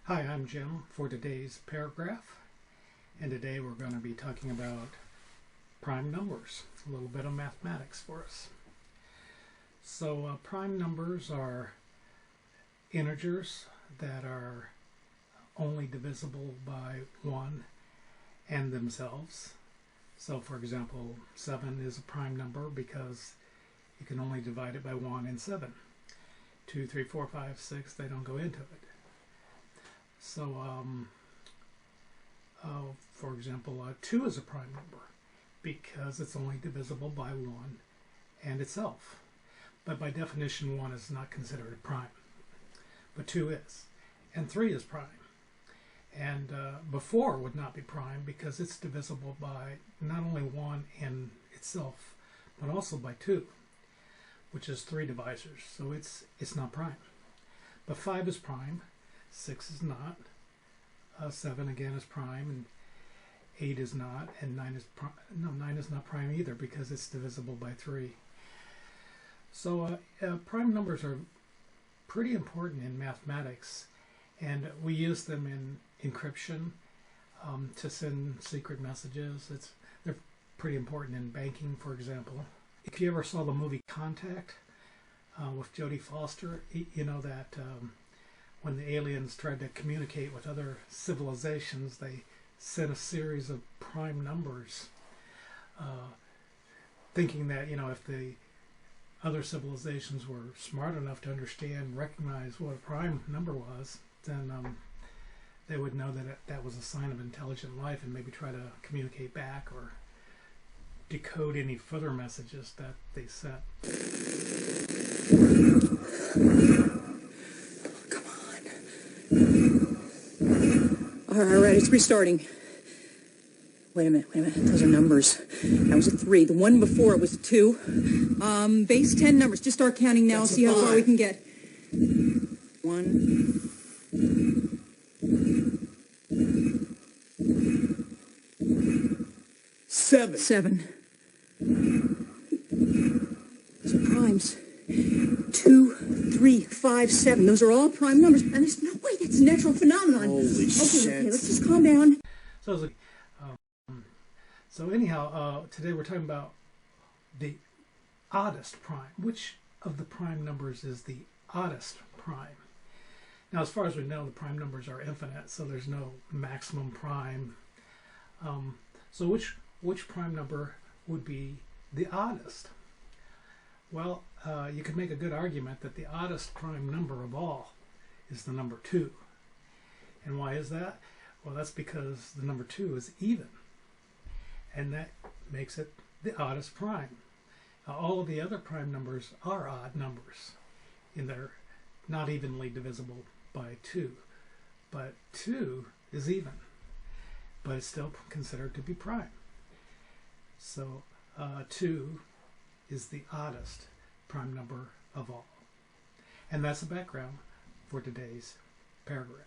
Hi, I'm Jim for today's paragraph, and today we're going to be talking about prime numbers, a little bit of mathematics for us. So prime numbers are integers that are only divisible by 1 and themselves. So for example, 7 is a prime number because you can only divide it by 1 and 7. 2, 3, 4, 5, 6, they don't go into it. So, for example, 2 is a prime number because it's only divisible by 1 and itself. But by definition, 1 is not considered a prime, but 2 is. And 3 is prime. And before would not be prime because it's divisible by not only 1 and itself, but also by 2, which is 3 divisors. So it's not prime. But 5 is prime. 6 is not, 7 again is prime, and 8 is not, and 9 is not prime either because it's divisible by 3. So prime numbers are pretty important in mathematics, and we use them in encryption to send secret messages. They're pretty important in banking, for example. If you ever saw the movie Contact with Jodie Foster, you know that when the aliens tried to communicate with other civilizations, they sent a series of prime numbers, thinking that, if the other civilizations were smart enough to understand and recognize what a prime number was, then they would know that that was a sign of intelligent life and maybe try to communicate back or decode any further messages that they sent. All right, it's restarting. Wait a minute. Those are numbers. That was a 3. The one before it was a 2. Base 10 numbers. Just start counting now. See how far we can get. 1. 7. Those are primes. 2, 3, 5, 7. Those are all prime numbers. And there's no way that's a natural phenomenon. Holy shit. Okay, let's just calm down. So anyhow, today we're talking about the oddest prime. Which of the prime numbers is the oddest prime? Now, as far as we know, the prime numbers are infinite, so there's no maximum prime. So which prime number would be the oddest? Well, you could make a good argument that the oddest prime number of all is the number 2. And why is that? Well, that's because the number 2 is even. And that makes it the oddest prime. All of the other prime numbers are odd numbers, and they're not evenly divisible by 2. But 2 is even, but it's still considered to be prime. So 2 is the oddest prime number of all. And that's the background for today's paragraph.